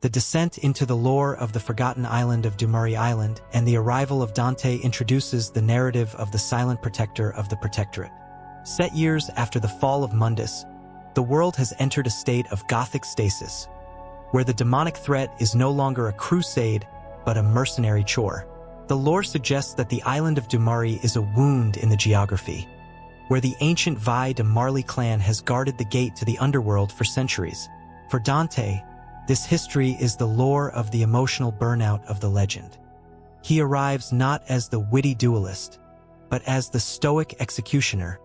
The descent into the lore of the forgotten island of de Marli Island and the arrival of Dante introduces the narrative of the silent protector of the protectorate. Set years after the fall of Mundus, the world has entered a state of Gothic stasis, where the demonic threat is no longer a crusade, but a mercenary chore. The lore suggests that the island of de Marli is a wound in the geography, where the ancient Vie de Marli clan has guarded the gate to the underworld for centuries. For Dante, this history is the lore of the emotional burnout of the legend. He arrives not as the witty duelist, but as the stoic executioner,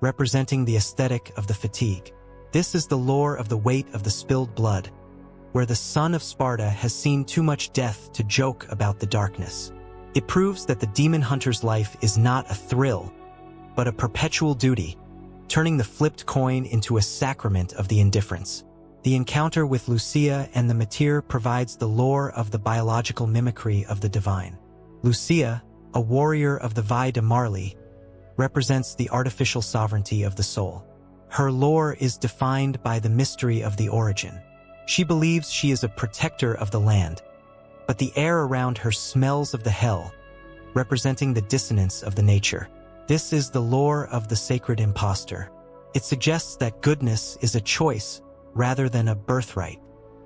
representing the aesthetic of the fatigue. This is the lore of the weight of the spilled blood, where the son of Sparda has seen too much death to joke about the darkness. It proves that the demon hunter's life is not a thrill, but a perpetual duty, turning the flipped coin into a sacrament of the indifference. The encounter with Lucia and the martyr provides the lore of the biological mimicry of the divine. Lucia, a warrior of the Vie de Marli, represents the artificial sovereignty of the soul. Her lore is defined by the mystery of the origin. She believes she is a protector of the land, but the air around her smells of the hell, representing the dissonance of the nature. This is the lore of the sacred impostor. It suggests that goodness is a choice rather than a birthright.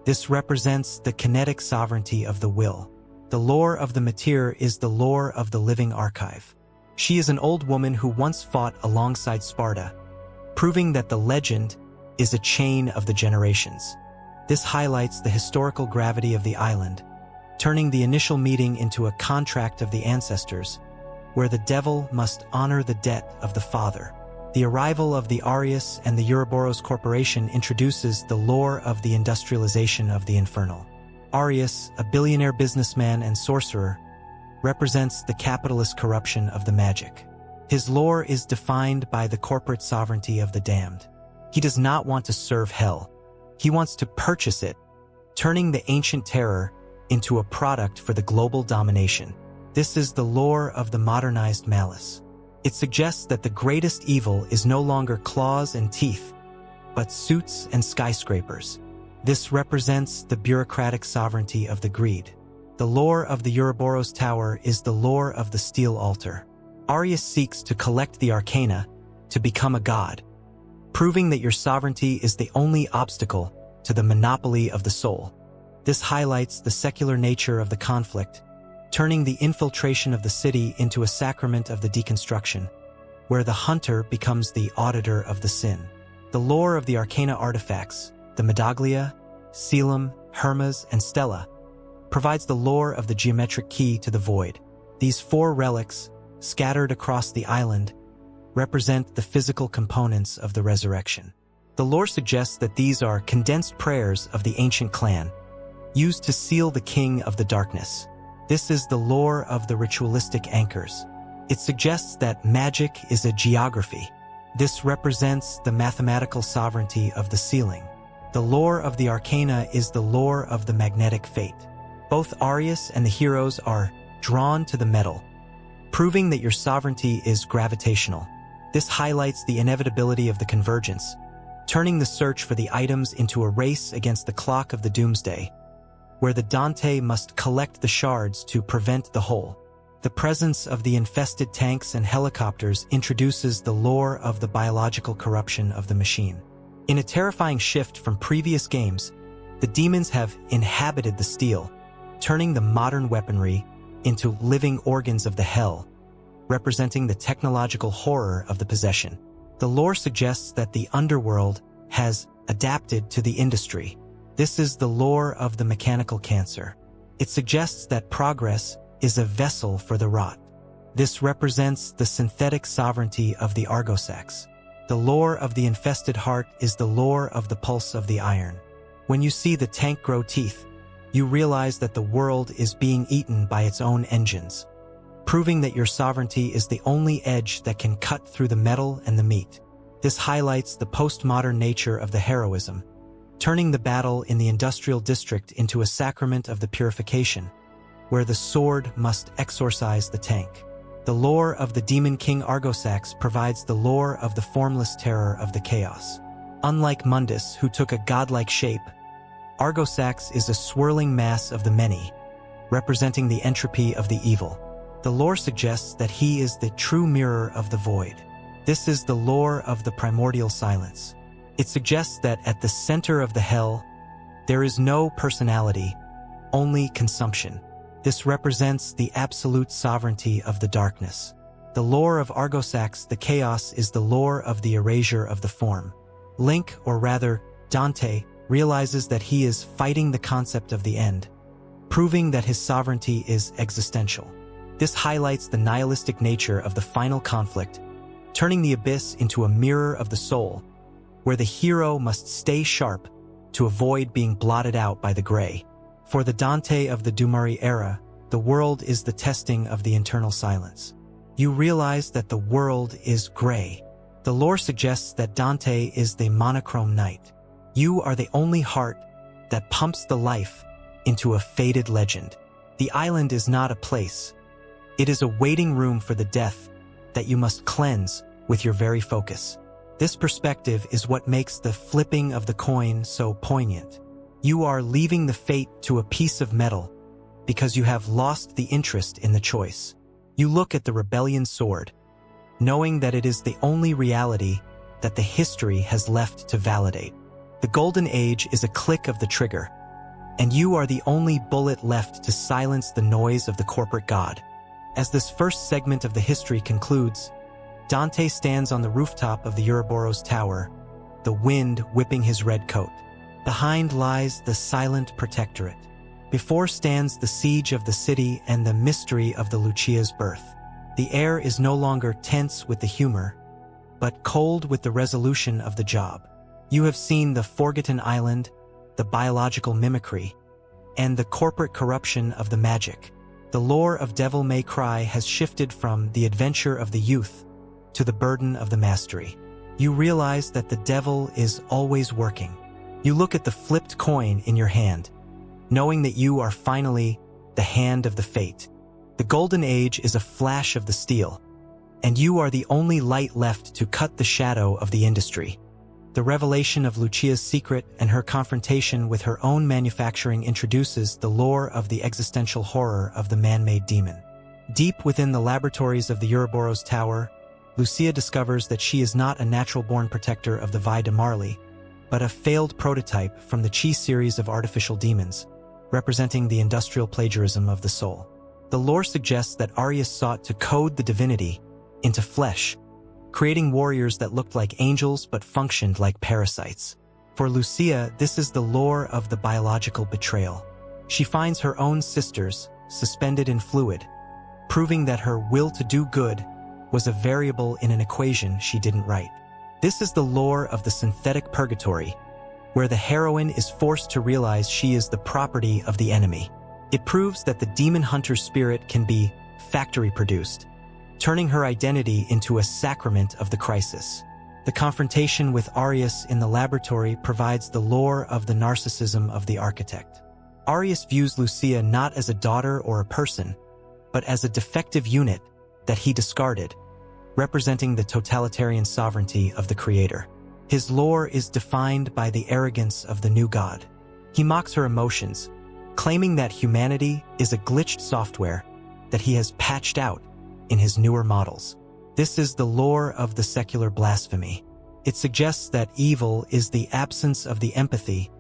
This represents the kinetic sovereignty of the will. The lore of the martyr is the lore of the living archive. She is an old woman who once fought alongside Sparda, proving that the legend is a chain of the generations. This highlights the historical gravity of the island, turning the initial meeting into a contract of the ancestors, where the devil must honor the debt of the father. The arrival of the Arius and the Ouroboros Corporation introduces the lore of the industrialization of the infernal. Arius, a billionaire businessman and sorcerer, represents the capitalist corruption of the magic. His lore is defined by the corporate sovereignty of the damned. He does not want to serve hell. He wants to purchase it, turning the ancient terror into a product for the global domination. This is the lore of the modernized malice. It suggests that the greatest evil is no longer claws and teeth, but suits and skyscrapers. This represents the bureaucratic sovereignty of the greed. The lore of the Ouroboros Tower is the lore of the steel altar. Arius seeks to collect the arcana to become a god, proving that your sovereignty is the only obstacle to the monopoly of the soul. This highlights the secular nature of the conflict, turning the infiltration of the city into a sacrament of the deconstruction, where the hunter becomes the auditor of the sin. The lore of the arcana artifacts, the Medaglia, Coelum, Hermes, and Stella, provides the lore of the geometric key to the void. These 4 relics, scattered across the island, represent the physical components of the resurrection. The lore suggests that these are condensed prayers of the ancient clan, used to seal the king of the darkness. This is the lore of the ritualistic anchors. It suggests that magic is a geography. This represents the mathematical sovereignty of the ceiling. The lore of the arcana is the lore of the magnetic fate. Both Arius and the heroes are drawn to the metal, proving that your sovereignty is gravitational. This highlights the inevitability of the convergence, turning the search for the items into a race against the clock of the doomsday, where the Dante must collect the shards to prevent the whole. The presence of the infested tanks and helicopters introduces the lore of the biological corruption of the machine. In a terrifying shift from previous games, the demons have inhabited the steel, turning the modern weaponry into living organs of the hell, representing the technological horror of the possession. The lore suggests that the underworld has adapted to the industry. This is the lore of the mechanical cancer. It suggests that progress is a vessel for the rot. This represents the synthetic sovereignty of the Argosax. The lore of the infested heart is the lore of the pulse of the iron. When you see the tank grow teeth, you realize that the world is being eaten by its own engines, proving that your sovereignty is the only edge that can cut through the metal and the meat. This highlights the postmodern nature of the heroism, turning the battle in the industrial district into a sacrament of the purification, where the sword must exorcise the tank. The lore of the demon king Argosax provides the lore of the formless terror of the chaos. Unlike Mundus, who took a godlike shape, Argosax is a swirling mass of the many, representing the entropy of the evil. The lore suggests that he is the true mirror of the void. This is the lore of the primordial silence. It suggests that at the center of the hell, there is no personality, only consumption. This represents the absolute sovereignty of the darkness. The lore of Argosax, the chaos, is the lore of the erasure of the form. Link, or rather, Dante, realizes that he is fighting the concept of the end, proving that his sovereignty is existential. This highlights the nihilistic nature of the final conflict, turning the abyss into a mirror of the soul, where the hero must stay sharp to avoid being blotted out by the gray. For the Dante of the Vie de Marli era, the world is the testing of the internal silence. You realize that the world is gray. The lore suggests that Dante is the monochrome night. You are the only heart that pumps the life into a faded legend. The island is not a place. It is a waiting room for the death that you must cleanse with your very focus. This perspective is what makes the flipping of the coin so poignant. You are leaving the fate to a piece of metal because you have lost the interest in the choice. You look at the rebellion sword, knowing that it is the only reality that the history has left to validate. The golden age is a click of the trigger, and you are the only bullet left to silence the noise of the corporate god. As this first segment of the history concludes, Dante stands on the rooftop of the Ouroboros Tower, the wind whipping his red coat. Behind lies the silent protectorate. Before stands the siege of the city and the mystery of the Lucia's birth. The air is no longer tense with the humor, but cold with the resolution of the job. You have seen the forgotten island, the biological mimicry, and the corporate corruption of the magic. The lore of Devil May Cry has shifted from the adventure of the youth to the burden of the mastery. You realize that the devil is always working. You look at the flipped coin in your hand, knowing that you are finally the hand of the fate. The golden age is a flash of the steel, and you are the only light left to cut the shadow of the industry. The revelation of Lucia's secret and her confrontation with her own manufacturing introduces the lore of the existential horror of the man-made demon. Deep within the laboratories of the Ouroboros Tower, Lucia discovers that she is not a natural-born protector of the Vie de Marli, but a failed prototype from the Chi series of artificial demons, representing the industrial plagiarism of the soul. The lore suggests that Arius sought to code the divinity into flesh, creating warriors that looked like angels but functioned like parasites. For Lucia, this is the lore of the biological betrayal. She finds her own sisters suspended in fluid, proving that her will to do good was a variable in an equation she didn't write. This is the lore of the synthetic purgatory, where the heroine is forced to realize she is the property of the enemy. It proves that the demon hunter's spirit can be factory-produced, turning her identity into a sacrament of the crisis. The confrontation with Arius in the laboratory provides the lore of the narcissism of the architect. Arius views Lucia not as a daughter or a person, but as a defective unit that he discarded, representing the totalitarian sovereignty of the creator. His lore is defined by the arrogance of the new god. He mocks her emotions, claiming that humanity is a glitched software that he has patched out in his newer models. This is the lore of the secular blasphemy. It suggests that evil is the absence of the empathy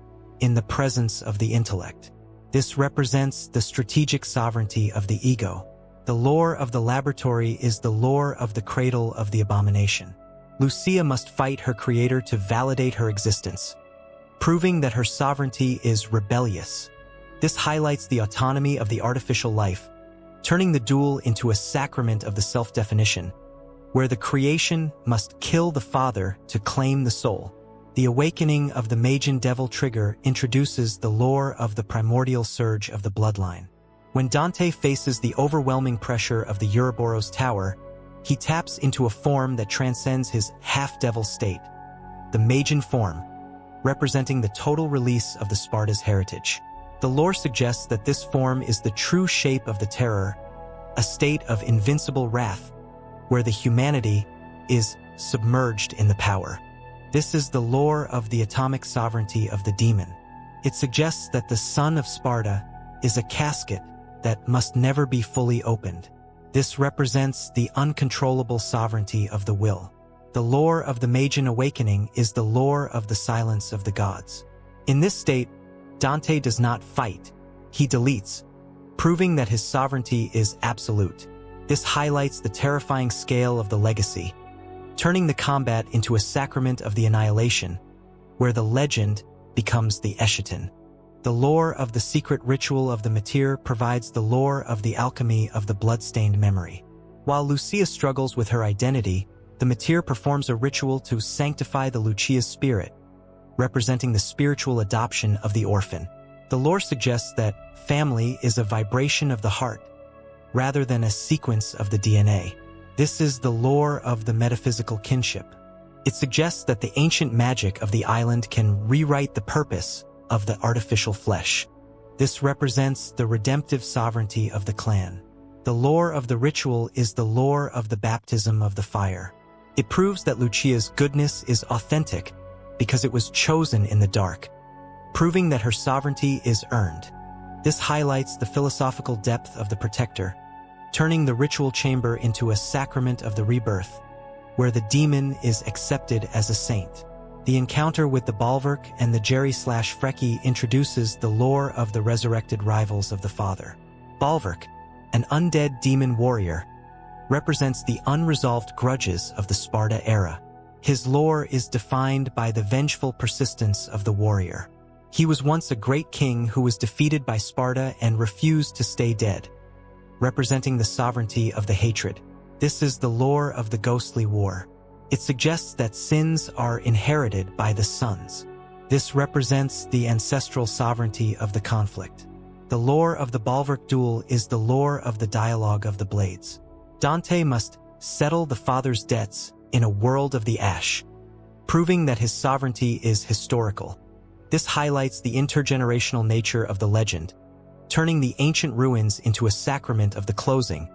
in the presence of the intellect. This represents the strategic sovereignty of the ego. The lore of the laboratory is the lore of the cradle of the abomination. Lucia must fight her creator to validate her existence, proving that her sovereignty is rebellious. This highlights the autonomy of the artificial life, turning the duel into a sacrament of the self-definition, where the creation must kill the father to claim the soul. The awakening of the Magian Devil trigger introduces the lore of the primordial surge of the bloodline. When Dante faces the overwhelming pressure of the Ouroboros Tower, he taps into a form that transcends his half-devil state, the Magian form, representing the total release of the Sparda's heritage. The lore suggests that this form is the true shape of the terror, a state of invincible wrath, where the humanity is submerged in the power. This is the lore of the atomic sovereignty of the demon. It suggests that the son of Sparda is a casket that must never be fully opened. This represents the uncontrollable sovereignty of the will. The lore of the Magian awakening is the lore of the silence of the gods. In this state, Dante does not fight, he deletes, proving that his sovereignty is absolute. This highlights the terrifying scale of the legacy, turning the combat into a sacrament of the annihilation, where the legend becomes the eschaton. The lore of the secret ritual of the martyr provides the lore of the alchemy of the blood-stained memory. While Lucia struggles with her identity, the martyr performs a ritual to sanctify the Lucia's spirit, representing the spiritual adoption of the orphan. The lore suggests that family is a vibration of the heart, rather than a sequence of the DNA. This is the lore of the metaphysical kinship. It suggests that the ancient magic of the island can rewrite the purpose of the artificial flesh. This represents the redemptive sovereignty of the clan. The lore of the ritual is the lore of the baptism of the fire. It proves that Lucia's goodness is authentic because it was chosen in the dark, proving that her sovereignty is earned. This highlights the philosophical depth of the protector, turning the ritual chamber into a sacrament of the rebirth, where the demon is accepted as a saint. The encounter with the Balverk and the Jerry/Freki introduces the lore of the resurrected rivals of the father. Balverk, an undead demon warrior, represents the unresolved grudges of the Sparda era. His lore is defined by the vengeful persistence of the warrior. He was once a great king who was defeated by Sparda and refused to stay dead, representing the sovereignty of the hatred. This is the lore of the ghostly war. It suggests that sins are inherited by the sons. This represents the ancestral sovereignty of the conflict. The lore of the Balverk duel is the lore of the dialogue of the blades. Dante must settle the father's debts in a world of the ash, proving that his sovereignty is historical. This highlights the intergenerational nature of the legend, turning the ancient ruins into a sacrament of the closing,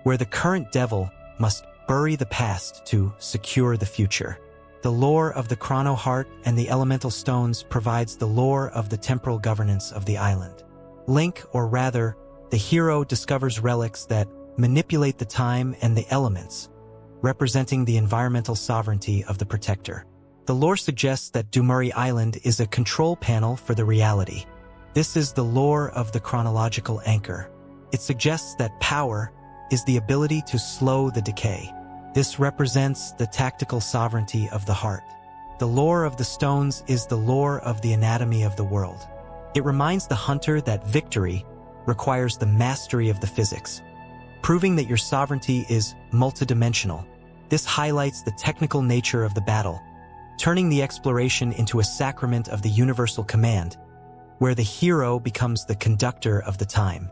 where the current devil must bury the past to secure the future. The lore of the chrono heart and the elemental stones provides the lore of the temporal governance of the island. Link, or rather, the hero, discovers relics that manipulate the time and the elements, representing the environmental sovereignty of the protector. The lore suggests that Dumuri Island is a control panel for the reality. This is the lore of the chronological anchor. It suggests that power is the ability to slow the decay. This represents the tactical sovereignty of the heart. The lore of the stones is the lore of the anatomy of the world. It reminds the hunter that victory requires the mastery of the physics, proving that your sovereignty is multidimensional. This highlights the technical nature of the battle, turning the exploration into a sacrament of the universal command, where the hero becomes the conductor of the time.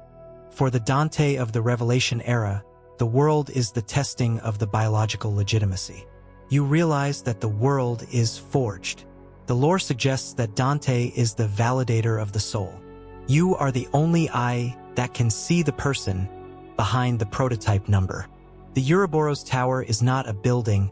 For the Dante of the Revelation era, the world is the testing of the biological legitimacy. You realize that the world is forged. The lore suggests that Dante is the validator of the soul. You are the only eye that can see the person behind the prototype number. The Ouroboros Tower is not a building,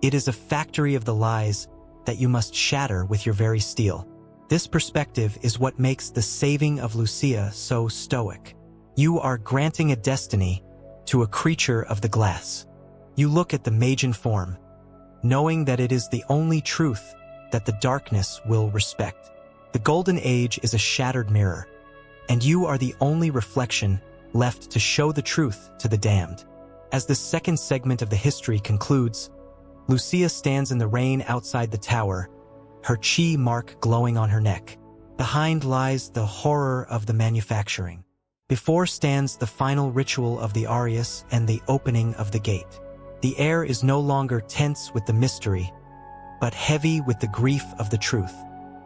it is a factory of the lies that you must shatter with your very steel. This perspective is what makes the saving of Lucia so stoic. You are granting a destiny to a creature of the glass. You look at the Magian form, knowing that it is the only truth that the darkness will respect. The Golden Age is a shattered mirror, and you are the only reflection left to show the truth to the damned. As the second segment of the history concludes, Lucia stands in the rain outside the tower, her chi mark glowing on her neck. Behind lies the horror of the manufacturing. Before stands the final ritual of the Arius and the opening of the gate. The air is no longer tense with the mystery, but heavy with the grief of the truth.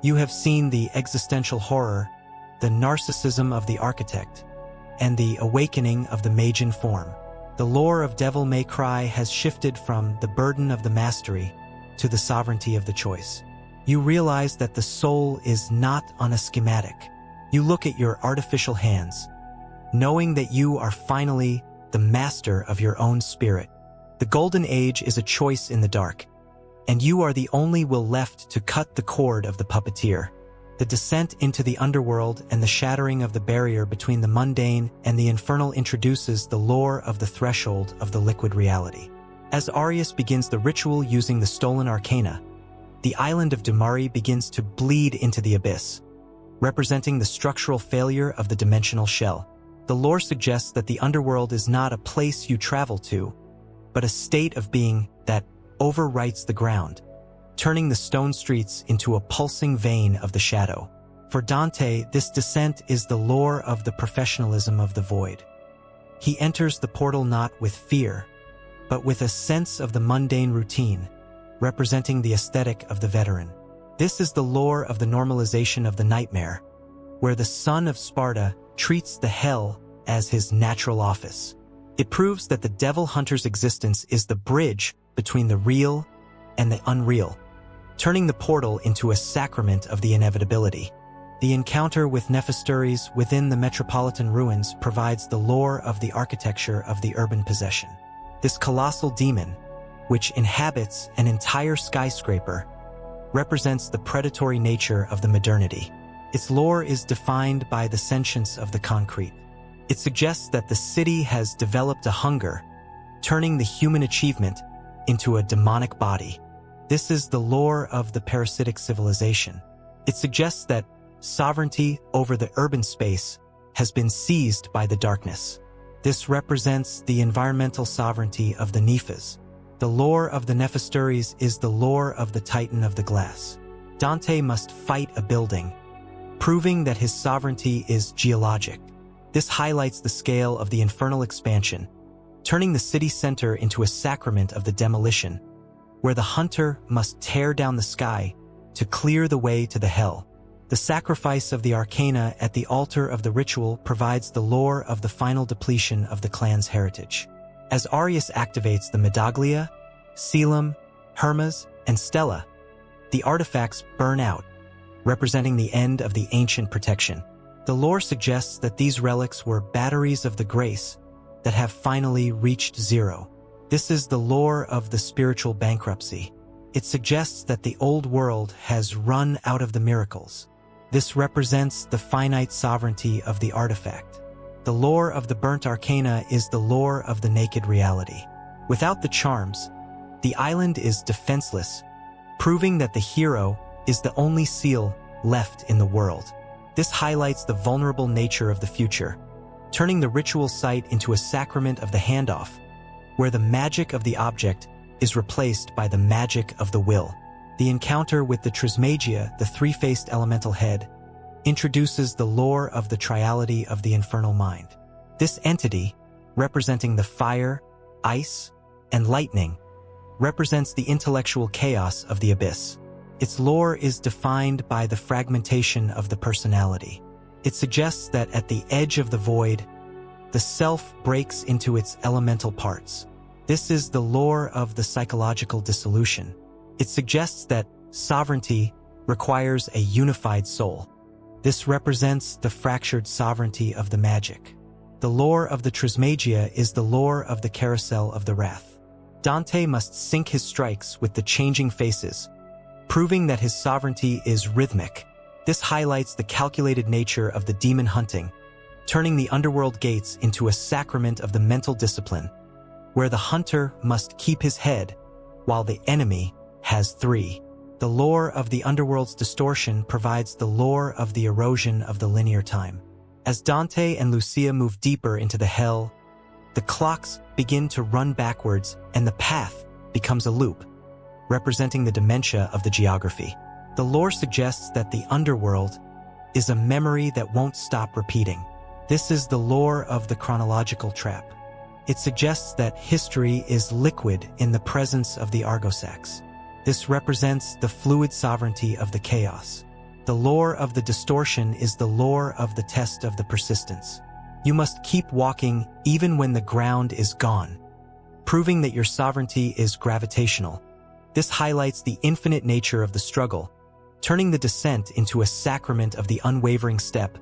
You have seen the existential horror, the narcissism of the architect, and the awakening of the Magian form. The lore of Devil May Cry has shifted from the burden of the mastery to the sovereignty of the choice. You realize that the soul is not on a schematic. You look at your artificial hands, knowing that you are finally the master of your own spirit. The Golden Age is a choice in the dark, and you are the only will left to cut the cord of the puppeteer. The descent into the underworld and the shattering of the barrier between the mundane and the infernal introduces the lore of the threshold of the liquid reality. As Arius begins the ritual using the stolen arcana, the island of Vie de Marli begins to bleed into the abyss, representing the structural failure of the dimensional shell. The lore suggests that the underworld is not a place you travel to, but a state of being that overwrites the ground, turning the stone streets into a pulsing vein of the shadow. For Dante, this descent is the lore of the professionalism of the void. He enters the portal not with fear, but with a sense of the mundane routine, representing the aesthetic of the veteran. This is the lore of the normalization of the nightmare, where the son of Sparda treats the hell as his natural office. It proves that the devil hunter's existence is the bridge between the real and the unreal, turning the portal into a sacrament of the inevitability. The encounter with Nephistories within the metropolitan ruins provides the lore of the architecture of the urban possession. This colossal demon, which inhabits an entire skyscraper, represents the predatory nature of the modernity. Its lore is defined by the sentience of the concrete. It suggests that the city has developed a hunger, turning the human achievement into a demonic body. This is the lore of the parasitic civilization. It suggests that sovereignty over the urban space has been seized by the darkness. This represents the environmental sovereignty of the Nephas. The lore of the Nephistories is the lore of the Titan of the Glass. Dante must fight a building, proving that his sovereignty is geologic. This highlights the scale of the infernal expansion, turning the city center into a sacrament of the demolition, where the hunter must tear down the sky to clear the way to the hell. The sacrifice of the arcana at the altar of the ritual provides the lore of the final depletion of the clan's heritage. As Arius activates the Medaglia, Coelum, Hermes, and Stella, the artifacts burn out, representing the end of the ancient protection. The lore suggests that these relics were batteries of the grace that have finally reached zero. This is the lore of the spiritual bankruptcy. It suggests that the old world has run out of the miracles. This represents the finite sovereignty of the artifact. The lore of the burnt arcana is the lore of the naked reality. Without the charms, the island is defenseless, proving that the hero is the only seal left in the world. This highlights the vulnerable nature of the future, turning the ritual site into a sacrament of the handoff, where the magic of the object is replaced by the magic of the will. The encounter with the Trismegia, the three-faced elemental head, introduces the lore of the triality of the infernal mind. This entity, representing the fire, ice, and lightning, represents the intellectual chaos of the abyss. Its lore is defined by the fragmentation of the personality. It suggests that at the edge of the void, the self breaks into its elemental parts. This is the lore of the psychological dissolution. It suggests that sovereignty requires a unified soul. This represents the fractured sovereignty of the magic. The lore of the Trismegia is the lore of the carousel of the wrath. Dante must sync his strikes with the changing faces, proving that his sovereignty is rhythmic. This highlights the calculated nature of the demon hunting, turning the underworld gates into a sacrament of the mental discipline, where the hunter must keep his head while the enemy has three. The lore of the underworld's distortion provides the lore of the erosion of the linear time. As Dante and Lucia move deeper into the hell, the clocks begin to run backwards and the path becomes a loop, representing the dementia of the geography. The lore suggests that the underworld is a memory that won't stop repeating. This is the lore of the chronological trap. It suggests that history is liquid in the presence of the Argosax. This represents the fluid sovereignty of the chaos. The lore of the distortion is the lore of the test of the persistence. You must keep walking even when the ground is gone, proving that your sovereignty is gravitational. This highlights the infinite nature of the struggle, turning the descent into a sacrament of the unwavering step,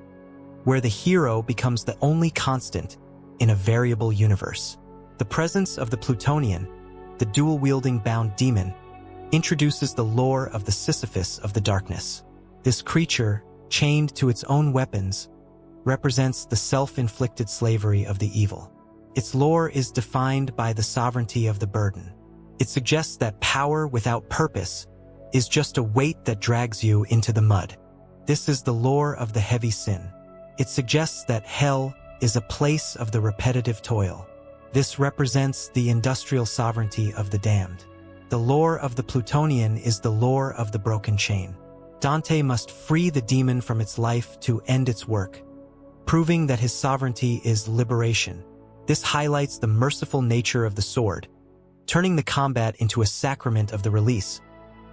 where the hero becomes the only constant in a variable universe. The presence of the Plutonian, the dual-wielding bound demon, introduces the lore of the Sisyphus of the darkness. This creature, chained to its own weapons, represents the self-inflicted slavery of the evil. Its lore is defined by the sovereignty of the burden. It suggests that power without purpose is just a weight that drags you into the mud. This is the lore of the heavy sin. It suggests that hell is a place of the repetitive toil. This represents the industrial sovereignty of the damned. The lore of the Plutonian is the lore of the broken chain. Dante must free the demon from its life to end its work, proving that his sovereignty is liberation. This highlights the merciful nature of the sword, turning the combat into a sacrament of the release,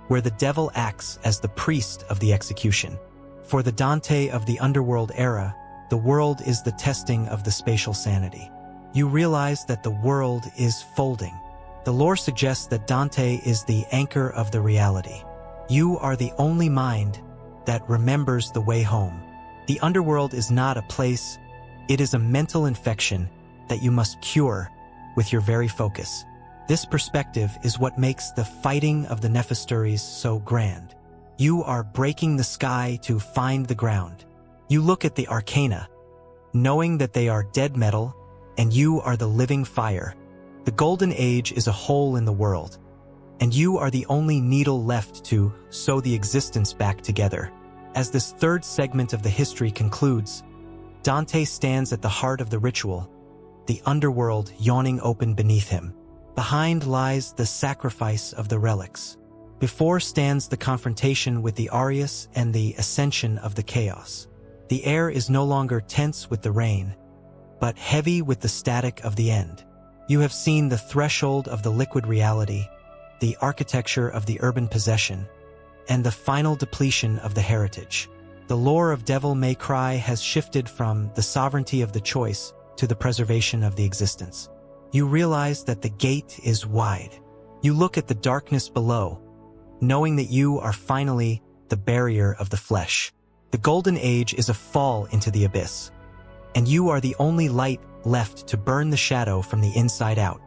where the devil acts as the priest of the execution. For the Dante of the underworld era, the world is the testing of the spatial sanity. You realize that the world is folding. The lore suggests that Dante is the anchor of the reality. You are the only mind that remembers the way home. The underworld is not a place, it is a mental infection that you must cure with your very focus. This perspective is what makes the fighting of the Nephistories so grand. You are breaking the sky to find the ground. You look at the arcana, knowing that they are dead metal, and you are the living fire. The Golden Age is a hole in the world, and you are the only needle left to sew the existence back together. As this third segment of the history concludes, Dante stands at the heart of the ritual, the underworld yawning open beneath him. Behind lies the sacrifice of the relics. Before stands the confrontation with the Arius and the ascension of the chaos. The air is no longer tense with the rain, but heavy with the static of the end. You have seen the threshold of the liquid reality, the architecture of the urban possession, and the final depletion of the heritage. The lore of Devil May Cry has shifted from the sovereignty of the choice to the preservation of the existence. You realize that the gate is wide. You look at the darkness below, knowing that you are finally the barrier of the flesh. The Golden Age is a fall into the abyss, and you are the only light left to burn the shadow from the inside out.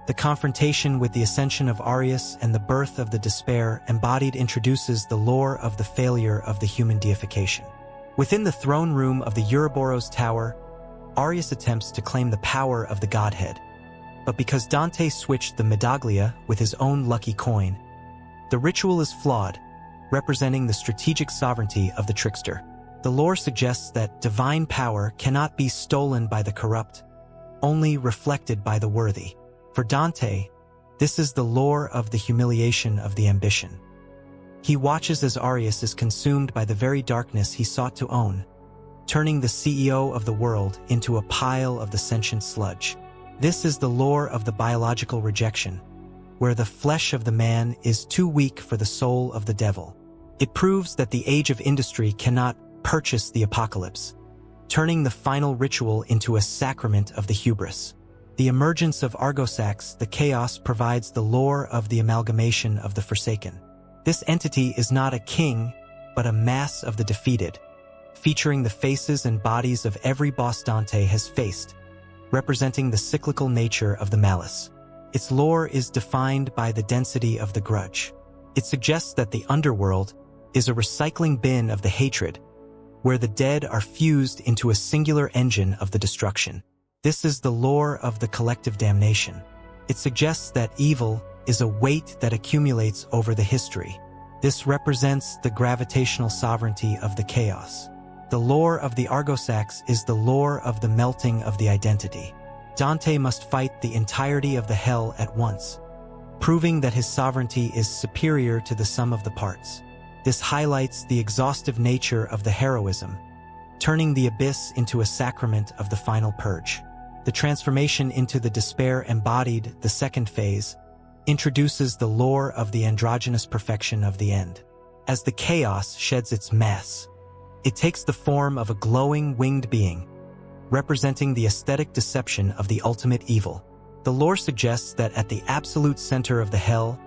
The confrontation with the ascension of Arius and the birth of the despair embodied introduces the lore of the failure of the human deification. Within the throne room of the Ouroboros Tower, Arius attempts to claim the power of the godhead. But because Dante switched the medaglia with his own lucky coin, the ritual is flawed, representing the strategic sovereignty of the trickster. The lore suggests that divine power cannot be stolen by the corrupt, only reflected by the worthy. For Dante, this is the lore of the humiliation of the ambition. He watches as Arius is consumed by the very darkness he sought to own, turning the CEO of the world into a pile of the sentient sludge. This is the lore of the biological rejection, where the flesh of the man is too weak for the soul of the devil. It proves that the age of industry cannot purchase the apocalypse, turning the final ritual into a sacrament of the hubris. The emergence of Argosax, the chaos, provides the lore of the amalgamation of the Forsaken. This entity is not a king, but a mass of the defeated, featuring the faces and bodies of every boss Dante has faced, representing the cyclical nature of the malice. Its lore is defined by the density of the grudge. It suggests that the underworld is a recycling bin of the hatred, where the dead are fused into a singular engine of the destruction. This is the lore of the collective damnation. It suggests that evil is a weight that accumulates over the history. This represents the gravitational sovereignty of the chaos. The lore of the Argosax is the lore of the melting of the identity. Dante must fight the entirety of the hell at once, proving that his sovereignty is superior to the sum of the parts. This highlights the exhaustive nature of the heroism, turning the abyss into a sacrament of the final purge. The transformation into the despair embodied, the second phase, introduces the lore of the androgynous perfection of the end. As the chaos sheds its mass, it takes the form of a glowing winged being, representing the aesthetic deception of the ultimate evil. The lore suggests that at the absolute center of the hell,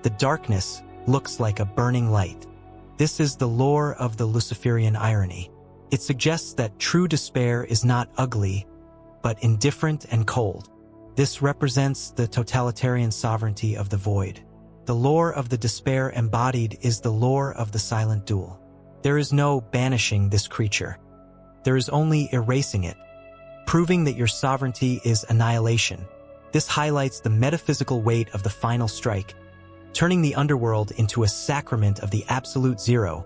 the darkness looks like a burning light. This is the lore of the Luciferian irony. It suggests that true despair is not ugly, but indifferent and cold. This represents the totalitarian sovereignty of the void. The lore of the despair embodied is the lore of the silent duel. There is no banishing this creature. There is only erasing it, proving that your sovereignty is annihilation. This highlights the metaphysical weight of the final strike, turning the underworld into a sacrament of the absolute zero,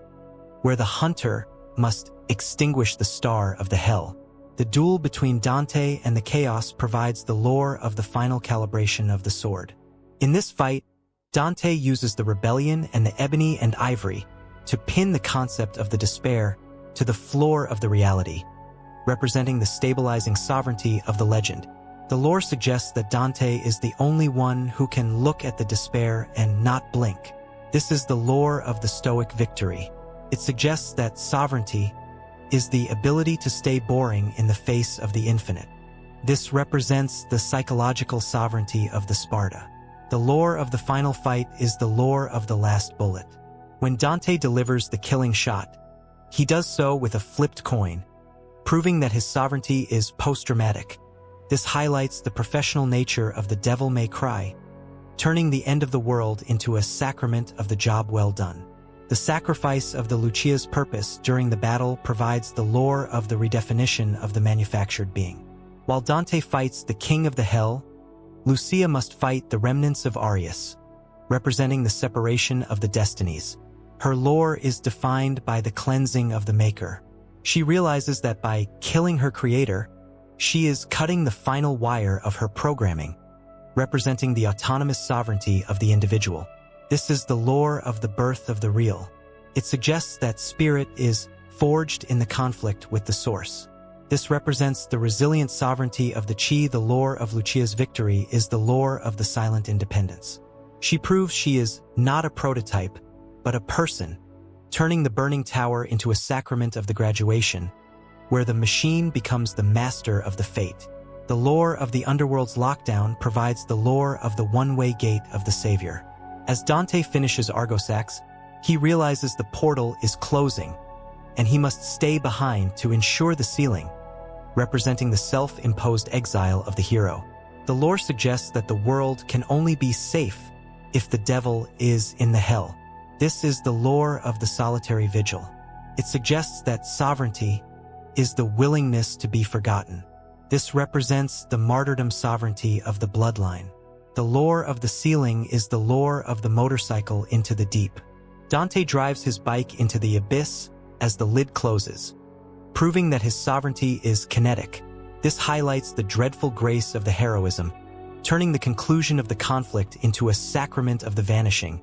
where the hunter must extinguish the star of the hell. The duel between Dante and the chaos provides the lore of the final calibration of the sword. In this fight, Dante uses the rebellion and the ebony and ivory to pin the concept of the despair to the floor of the reality, representing the stabilizing sovereignty of the legend. The lore suggests that Dante is the only one who can look at the despair and not blink. This is the lore of the Stoic victory. It suggests that sovereignty is the ability to stay boring in the face of the infinite. This represents the psychological sovereignty of the Sparda. The lore of the final fight is the lore of the last bullet. When Dante delivers the killing shot, he does so with a flipped coin, proving that his sovereignty is post-dramatic. This highlights the professional nature of the devil may cry, turning the end of the world into a sacrament of the job well done. The sacrifice of the Lucia's purpose during the battle provides the lore of the redefinition of the manufactured being. While Dante fights the king of the hell, Lucia must fight the remnants of Arius, representing the separation of the destinies. Her lore is defined by the cleansing of the Maker. She realizes that by killing her creator, she is cutting the final wire of her programming, representing the autonomous sovereignty of the individual. This is the lore of the birth of the real. It suggests that spirit is forged in the conflict with the source. This represents the resilient sovereignty of the chi. The lore of Lucia's victory is the lore of the silent independence. She proves she is not a prototype, but a person, turning the burning tower into a sacrament of the graduation, where the machine becomes the master of the fate. The lore of the underworld's lockdown provides the lore of the one-way gate of the Savior. As Dante finishes Argosax, he realizes the portal is closing, and he must stay behind to ensure the sealing, representing the self-imposed exile of the hero. The lore suggests that the world can only be safe if the devil is in the hell. This is the lore of the solitary vigil. It suggests that sovereignty is the willingness to be forgotten. This represents the martyrdom sovereignty of the bloodline. The lore of the ceiling is the lore of the motorcycle into the deep. Dante drives his bike into the abyss as the lid closes, proving that his sovereignty is kinetic. This highlights the dreadful grace of the heroism, turning the conclusion of the conflict into a sacrament of the vanishing,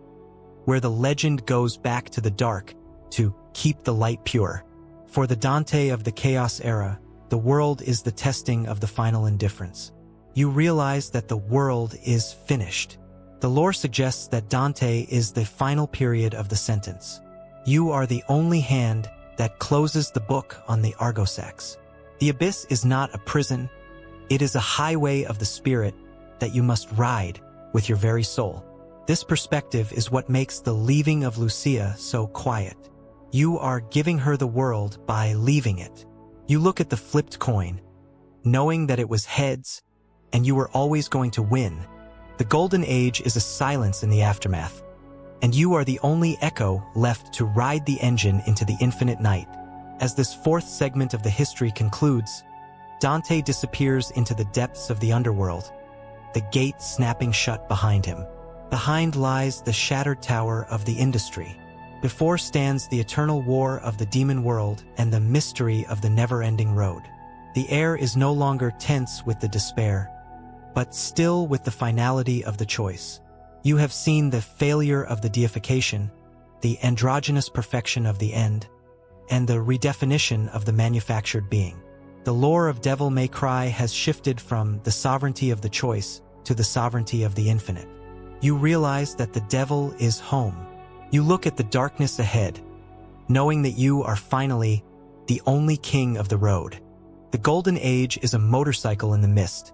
where the legend goes back to the dark to keep the light pure. For the Dante of the Chaos era, the world is the testing of the final indifference. You realize that the world is finished. The lore suggests that Dante is the final period of the sentence. You are the only hand that closes the book on the Argosax. The abyss is not a prison. It is a highway of the spirit that you must ride with your very soul. This perspective is what makes the leaving of Lucia so quiet. You are giving her the world by leaving it. You look at the flipped coin, knowing that it was heads, and you were always going to win. The golden age is a silence in the aftermath, and you are the only echo left to ride the engine into the infinite night. As this fourth segment of the history concludes, Dante disappears into the depths of the underworld, the gate snapping shut behind him. Behind lies the shattered tower of the industry. Before stands the eternal war of the demon world and the mystery of the never-ending road. The air is no longer tense with the despair, but still with the finality of the choice. You have seen the failure of the deification, the androgynous perfection of the end, and the redefinition of the manufactured being. The lore of Devil May Cry has shifted from the sovereignty of the choice to the sovereignty of the infinite. You realize that the devil is home. You look at the darkness ahead, knowing that you are finally the only king of the road. The golden age is a motorcycle in the mist,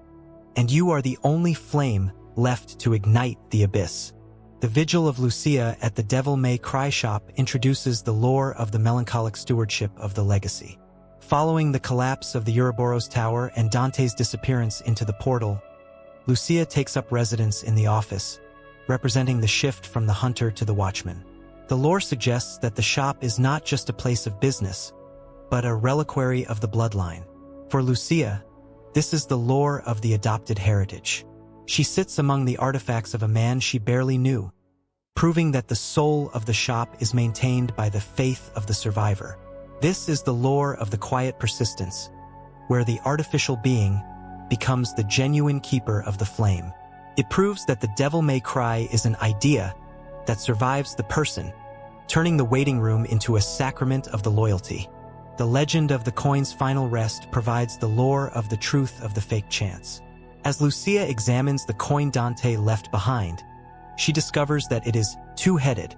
and you are the only flame left to ignite the abyss. The vigil of Lucia at the Devil May Cry shop introduces the lore of the melancholic stewardship of the legacy. Following the collapse of the Ouroboros Tower and Dante's disappearance into the portal, Lucia takes up residence in the office, representing the shift from the hunter to the watchman. The lore suggests that the shop is not just a place of business, but a reliquary of the bloodline. For Lucia, this is the lore of the adopted heritage. She sits among the artifacts of a man she barely knew, proving that the soul of the shop is maintained by the faith of the survivor. This is the lore of the quiet persistence, where the artificial being becomes the genuine keeper of the flame. It proves that the devil may cry is an idea that survives the person, turning the waiting room into a sacrament of the loyalty. The legend of the coin's final rest provides the lore of the truth of the fake chance. As Lucia examines the coin Dante left behind, she discovers that it is two-headed,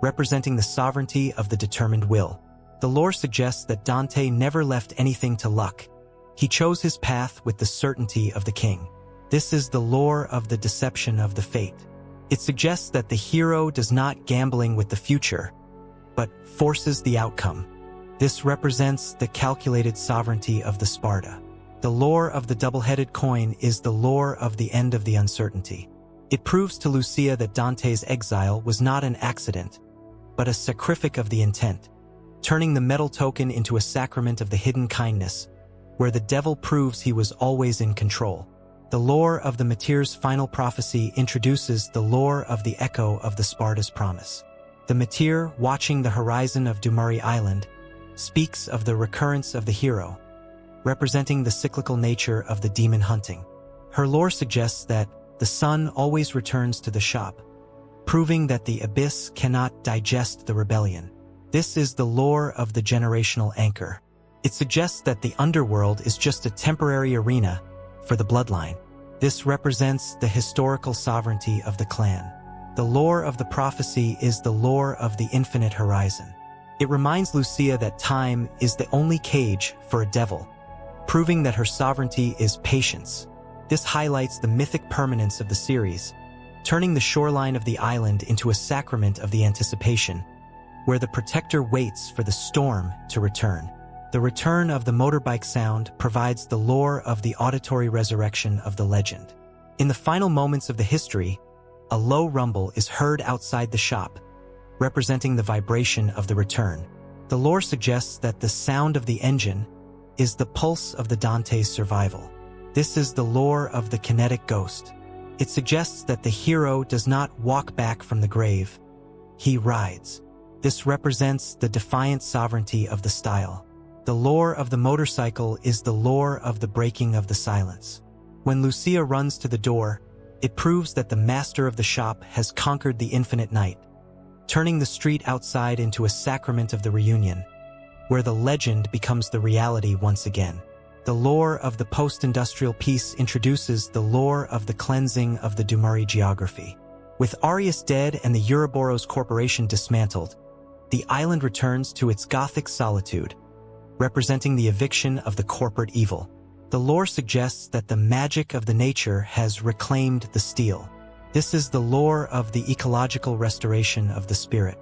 representing the sovereignty of the determined will. The lore suggests that Dante never left anything to luck. He chose his path with the certainty of the king. This is the lore of the deception of the fate. It suggests that the hero does not gambling with the future, but forces the outcome. This represents the calculated sovereignty of the Sparda. The lore of the double-headed coin is the lore of the end of the uncertainty. It proves to Lucia that Dante's exile was not an accident, but a sacrifice of the intent, turning the metal token into a sacrament of the hidden kindness, where the devil proves he was always in control. The lore of the Martyr's final prophecy introduces the lore of the echo of the Sparda's promise. The Martyr, watching the horizon of Marli Island, speaks of the recurrence of the hero, representing the cyclical nature of the demon hunting. Her lore suggests that the sun always returns to the shop, proving that the abyss cannot digest the rebellion. This is the lore of the generational anchor. It suggests that the underworld is just a temporary arena for the bloodline. This represents the historical sovereignty of the clan. The lore of the prophecy is the lore of the infinite horizon. It reminds Lucia that time is the only cage for a devil, proving that her sovereignty is patience. This highlights the mythic permanence of the series, turning the shoreline of the island into a sacrament of the anticipation, where the protector waits for the storm to return. The return of the motorbike sound provides the lore of the auditory resurrection of the legend. In the final moments of the history, a low rumble is heard outside the shop, representing the vibration of the return. The lore suggests that the sound of the engine is the pulse of the Dante's survival. This is the lore of the kinetic ghost. It suggests that the hero does not walk back from the grave, he rides. This represents the defiant sovereignty of the style. The lore of the motorcycle is the lore of the breaking of the silence. When Lucia runs to the door, it proves that the master of the shop has conquered the infinite night, turning the street outside into a sacrament of the reunion, where the legend becomes the reality once again. The lore of the post-industrial piece introduces the lore of the cleansing of the Marli geography. With Arius dead and the Ouroboros Corporation dismantled, the island returns to its Gothic solitude, representing the eviction of the corporate evil. The lore suggests that the magic of the nature has reclaimed the steel. This is the lore of the ecological restoration of the spirit.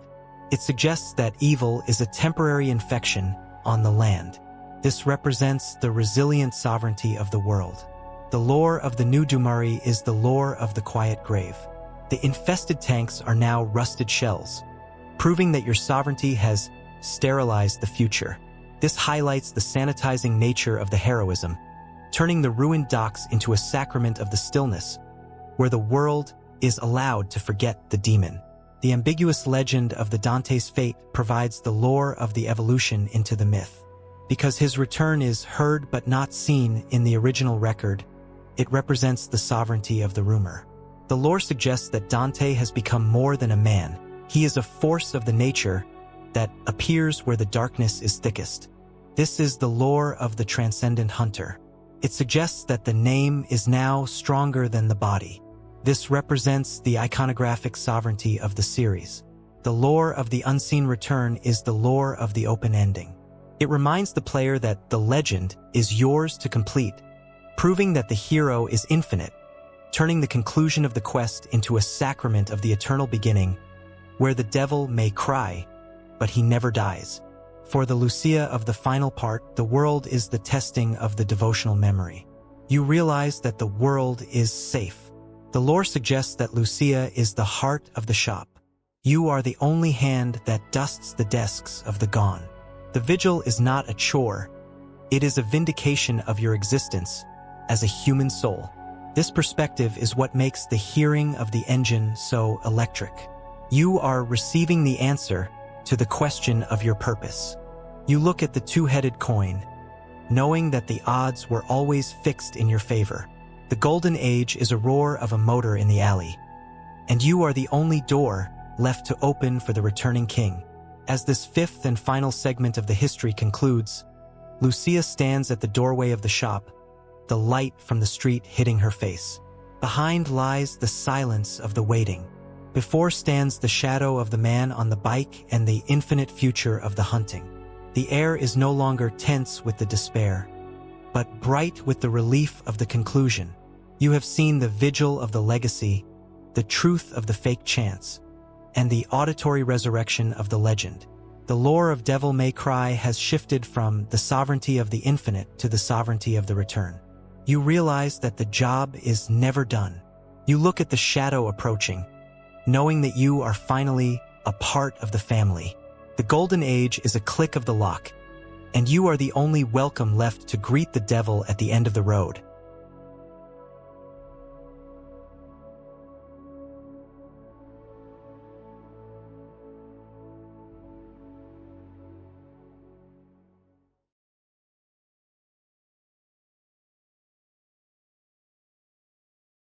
It suggests that evil is a temporary infection on the land. This represents the resilient sovereignty of the world. The lore of the new Marli is the lore of the quiet grave. The infested tanks are now rusted shells, proving that your sovereignty has sterilized the future. This highlights the sanitizing nature of the heroism, turning the ruined docks into a sacrament of the stillness, where the world is allowed to forget the demon. The ambiguous legend of the Dante's fate provides the lore of the evolution into the myth. Because his return is heard but not seen in the original record, it represents the sovereignty of the rumor. The lore suggests that Dante has become more than a man. He is a force of the nature that appears where the darkness is thickest. This is the lore of the transcendent hunter. It suggests that the name is now stronger than the body. This represents the iconographic sovereignty of the series. The lore of the unseen return is the lore of the open ending. It reminds the player that the legend is yours to complete, proving that the hero is infinite, turning the conclusion of the quest into a sacrament of the eternal beginning, where the devil may cry, but he never dies. For the Lucia of the final part, the world is the testing of the devotional memory. You realize that the world is safe. The lore suggests that Lucia is the heart of the shop. You are the only hand that dusts the desks of the gone. The vigil is not a chore. It is a vindication of your existence as a human soul. This perspective is what makes the hearing of the engine so electric. You are receiving the answer to the question of your purpose. You look at the two-headed coin, knowing that the odds were always fixed in your favor. The golden age is a roar of a motor in the alley, and you are the only door left to open for the returning king. As this fifth and final segment of the history concludes, Lucia stands at the doorway of the shop, the light from the street hitting her face. Behind lies the silence of the waiting. Before stands the shadow of the man on the bike and the infinite future of the hunting. The air is no longer tense with the despair, but bright with the relief of the conclusion. You have seen the vigil of the legacy, the truth of the fake chance, and the auditory resurrection of the legend. The lore of Devil May Cry has shifted from the sovereignty of the infinite to the sovereignty of the return. You realize that the job is never done. You look at the shadow approaching, knowing that you are finally a part of the family. The golden age is a click of the lock, and you are the only welcome left to greet the devil at the end of the road.